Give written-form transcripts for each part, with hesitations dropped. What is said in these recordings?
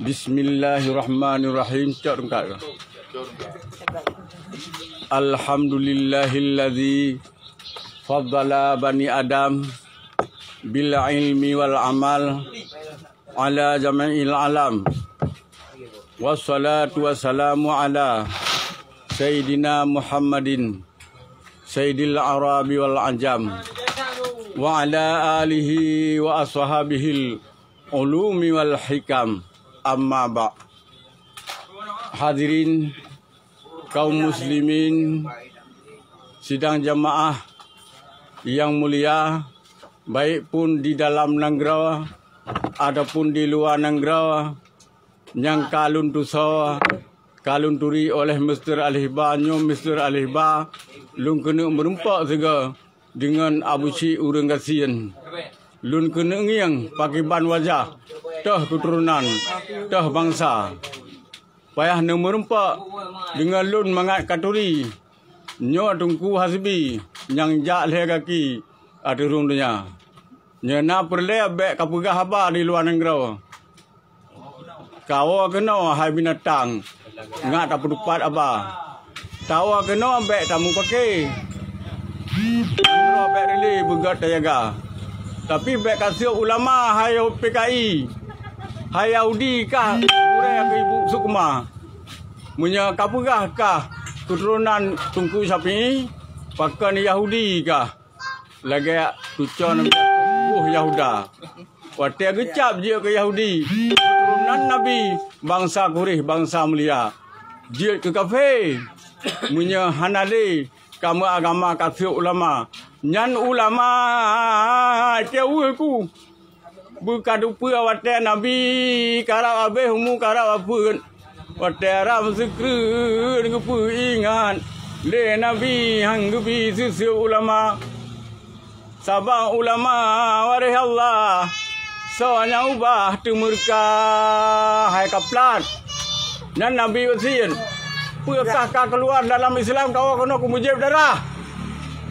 Bismillahirrahmanirrahim. Alhamdulillahilladzi faddala bani Adam bil ilmi wal amal ala jami'il alam. Wassalatu wassalamu ala Sayyidina Muhammadin Sayyidil Arabi wal Ajam wa ala alihi wa ashabihil ulumi wal hikam. Amma ba'. Hadirin kaum muslimin sidang jamaah yang mulia, baik pun di dalam negara ataupun di luar negara, yang kalun tusawa kalun turi oleh Mr. Alihba nyom Mr. Alihba lun kena merempak juga dengan Abu Syik urang kasian. Lun kena ngiang pakai ban wajah tah keturunan tah bangsa payah nak merempak dengan lun mangat katuri nyo tungku hasbi yang jak leh kaki ada rung dunia nyana perle bek kapugah haba di luar negara kawa kena hai binatang ngat tak pedupat aba tawa kena bek tamu pakai negara bek rele begat jaga. Tapi baik kasih ulama hai PKI, hai Yahudi kah, kurai ke Ibu Sukma, punya kapugah kah, keturunan Tunku Syafi'i, pakan Yahudi kah, lagi tujuan Yahuda, watia gecap je ke Yahudi, keturunan Nabi, bangsa Quraisy, bangsa mulia, je ke kafe, punya Hanali, kamu agama kasih ulama. Nyan ulama jauh ku bukan dupa wate Nabi karau abe humu karau apa wate ram sekre ngepu ingat le Nabi hang gebi susu ulama sabang ulama warih Allah soalnya ubah tu murka hai kaplat nan Nabi wasiat pekah keluar dalam Islam kau kena kumujib darah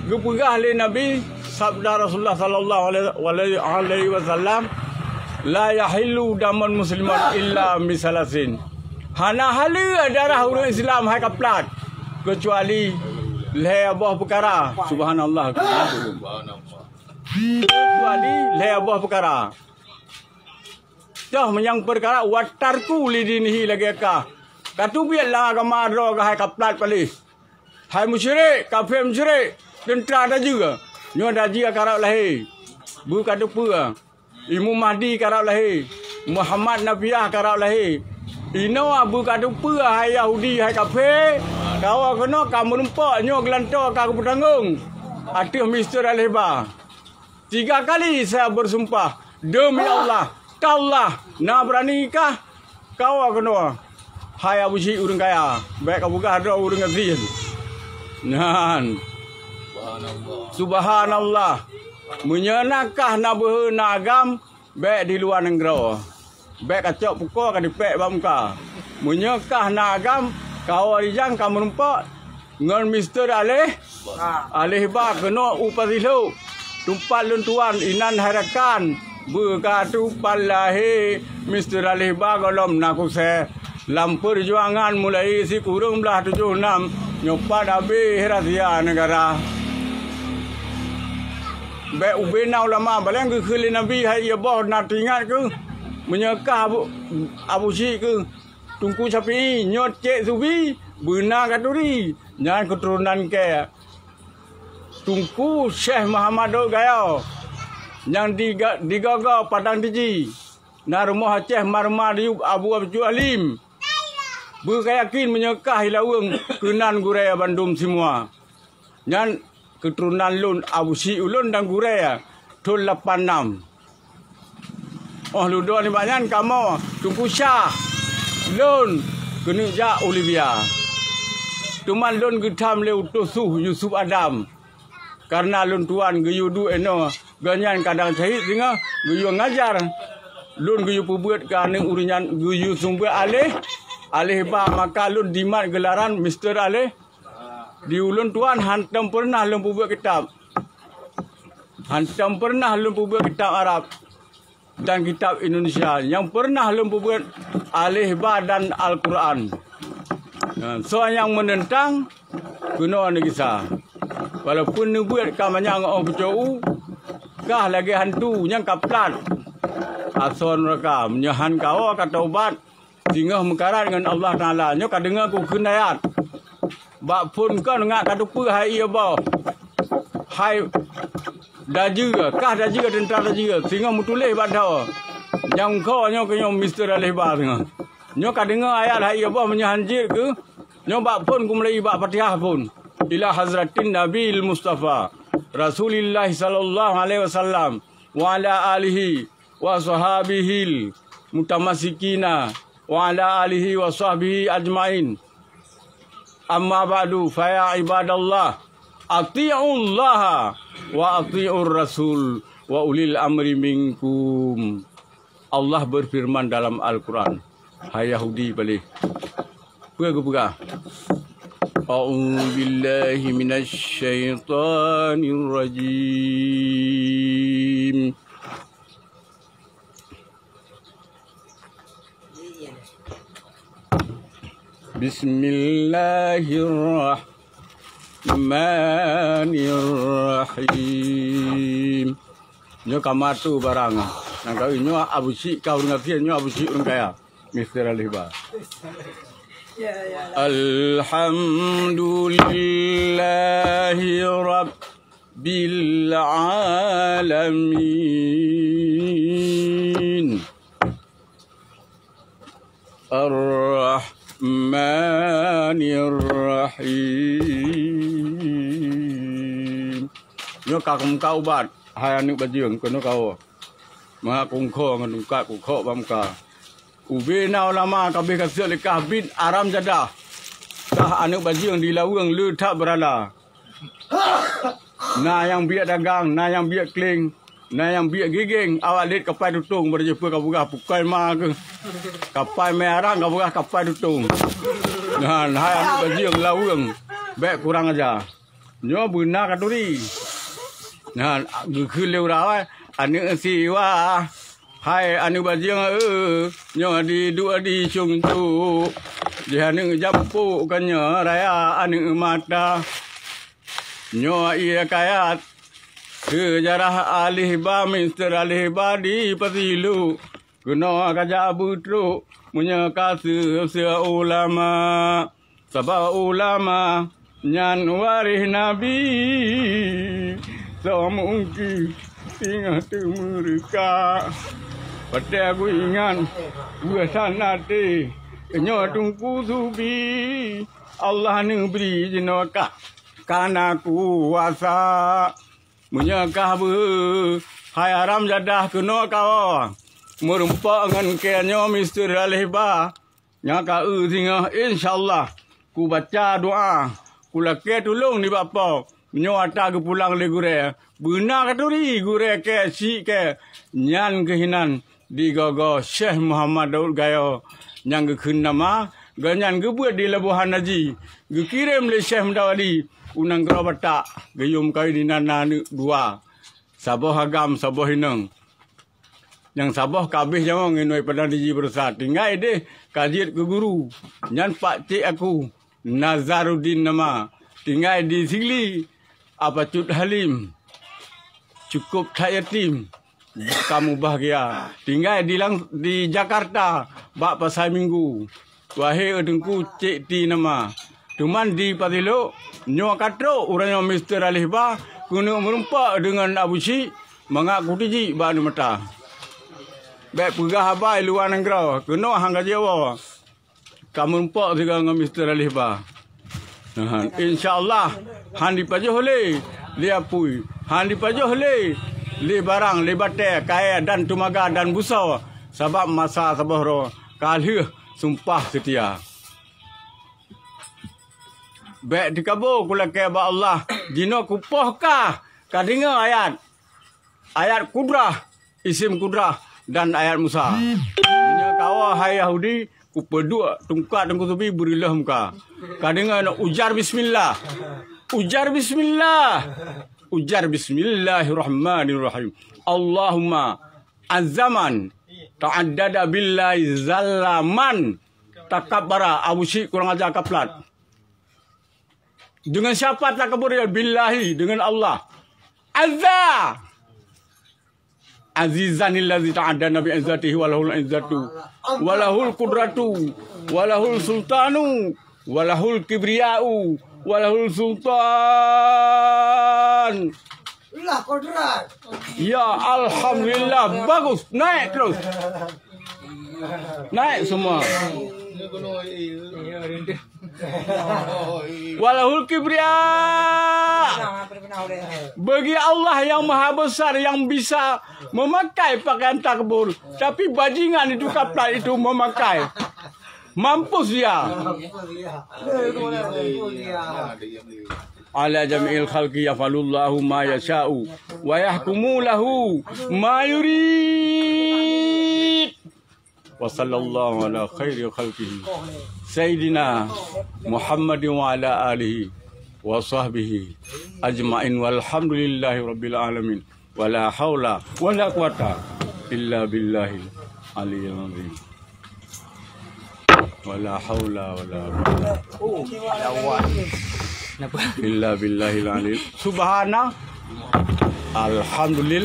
gepegah le Nabi sabda Rasulullah sallallahu alaihi wasallam la yahillu daman musliman illa misalasin hana hala darah orang Islam hai kaplat kecuali le abah perkara subhanallah kecuali le abah perkara dah menyang perkara watarku lidinihi lagi ka katu biarlah agama ro hai kaplat pali hai musyrik kafir musyrik tentera ada juga. Nyo ada jia karau lahir. Bukan dupa. Imam Mahdi karau lahir. Muhammad Nabiah karau lahir. Ino bukan dupa hai Yahudi hai kafir. Kau kena kamu nampak nyo gelantar kau bertanggung. Atif Mr. Alihba. 3 kali saya bersumpah demi Allah, taulah nak beranikah kau kena hai Abu Syik urang kaya. Baik kau buka ada urang kasian. Nan Subhanallah. Menyenakah nak berhenagam baik di luar negara. Baik kacok pukul kan dipek bamka. Menyekah nagam kau rijang kamu nampak dengan Mr. Alihba kena upasilu. Tumpat luntuan inan harakan berkatu palahi Mr. Alihba golom nakuse lam perjuangan mulai si kurung belah 76 nyopat habis rahsia negara. Baik ubena ulama baleng ke khili Nabi hai ia boh nak ingat ke menyekah Abu Syik ke Tunku Syafi'i nyot cek subi benar katuri jangan keturunan ke Tunku Syekh Muhammad Gaya yang digaga Padang Tiji na rumah Aceh Marmar di Abu Abdul Alim beryakin menyekah hilawang kenan Guraya Bandung semua dan keturunan lun Abu Syik ulun dan Guraya tul 86. Oh ludo ni banyak kamu Tunku Syah lun kena jak Olivia. Tuman lun getam le utusuh Yusuf Adam. Karena lun tuan geyudu eno ganyan kadang syahid singa geyu ngajar. Lun geyu pubuat kane urinyan geyu sumber Alihba maka lun dimat gelaran Mr. Alih di ulun tuan hantam pernah lun buat kitab. Hantam pernah lun buat kitab Arab. dan kitab Indonesia yang pernah membuat alih badan Al-Quran. So yang menentang kena kisah. Walaupun nubuat kamanya orang percau, kah lagi hantu yang kaplan. Ason mereka menyahan kau kata ubat sehingga mengkarat dengan Allah Ta'ala. Nyo ka dengar ku kenayat. Bak pun kau ngak kata apa hai apa. Hai dajira, kah dajira tentara dajira sehingga mutulih badau. Yang kau nyo ke nyo Mr. Alihba tengah. Nyo ka dengar ayat hai apa menyahanjir ke. Nyo bak pun ku mulai bak Fatihah pun. Ila Hazratin Nabil Mustafa Rasulullah sallallahu alaihi wasallam wa ala alihi wa sahabihil mutamassikina wa ala alihi wa sahbihi ajmain. Amma ba'du fa ya ibadallah ati'ullaha wa ati'ur rasul wa ulil amri minkum. Allah berfirman dalam Al-Quran. Hai Yahudi balik. Pega. A'udzu billahi minasy syaithanir rajim. Bismillahirrahmanirrahim. Nyo kamar tu barang. Nang kau nyo Abu Syik kau dengan dia nyo Abu Syik orang kaya. Mr. Alihba. Alhamdulillahi rabbil alamin. Ar-Rahmanir-Rahim. Nyo kakum kau bat hai anu bajung kono kau. Ma kung kho ngan ka ku kho bam ka. Ubena ulama kabeh kasih lekah bin aram jadah. Kah anu bajung di lawang le tak berala. Na yang biak dagang, na yang biak kling, na yang biak giging awak lit kapai tutung berjumpa kau buka pukai ma ke. Kapai merah kau buka kapai tutung. Nah, hai anu bajung lawang. Baik kurang aja. Nyo benar katuri. Nah, ke lewra anu siwa. Hai anu bajung nyo di dua di chung tu. Dia anu jampu kanyo raya anu mata. Nyo ia kayat sejarah Alihba Mr. Alihba di Pasilu. Kena kaja butru punya kasih ulama. Sebab ulama nyan warih Nabi. So mungkin ingat mereka. Pada aku ingat buasan nanti nyo tungku subi Allah ni beri jenaka karena kuasa menyakah be hai aram jadah kena kau merumpak dengan kenyo Mr. Alihba nyaka singa insyaallah ku baca doa ku lake tolong ni bapa nyo ata ke pulang le gure benar katuri gure ke si ke nyan kehinan di gogo Syekh Muhammad Daud Gayo yang ke nama ganyan ke buat di Labuhan Haji ke kirim le Syekh Mdawadi unang kerabata gayum kau di nana dua sabah agam sabah hinang yang sabah kabeh jangan nginoi pada diji bersat tinggal deh kajiat ke guru nyan pak cik aku Nazaruddin nama tinggal di Sigli apa Cut Halim cukup tak yatim kamu bahagia tinggal di Jakarta bak pasal minggu wahai dengku cik ti nama cuman di Patilo nyo katro urangnya Mr. Alihba kena merumpak dengan Abu Syik mengaku tiji ba anu mata baik pegah abai luar negara kena hang Jawa kamu merumpak dengan Mr. Alihba insyaallah han dipajuh le liapui han dipajuh le li barang li bate kaya dan tumaga dan busau sebab masa sabahro kalih sumpah setia baik dikabur kula ke ba Allah jino kupoh ka kadinga ayat kudrah isim kudrah dan ayat Musa nya kawa hai Yahudi ku pedua tungkat dan kutubi berilah muka kadinga ujar bismillah ujar bismillahirrahmanirrahim Allahumma Az-zaman ta'addada billahi zalaman takabbara Abu Syik kurang ajar kaplat. Dengan siapa takabur ya? Billahi, dengan Allah. Azza Azizanil ladzi ta'addana bi izzatihi walahul izzatu walahul qudratu walahul sultanu walahul kibriyau walahul sultan. Lah kodrat. Ya alhamdulillah, bagus, naik terus. Naik semua. Walahul kibriya. Bagi Allah yang maha besar yang bisa memakai pakaian takbur, tapi bajingan itu kaplat itu memakai. Mampus dia. Ala jami'il khalqi yafalullahu ma yasha'u wa yahkumu lahu ma yurid. Wa sallallahu ala khairi khalqihi Sayyidina Muhammadin wa ala alihi wa sahbihi ajma'in walhamdulillahi rabbil alamin. Wa la hawla wa la quwata illa billahi aliyyil azim. Wa la hawla wa la quwata illa billahil aliyil. Subhana alhamdulillah.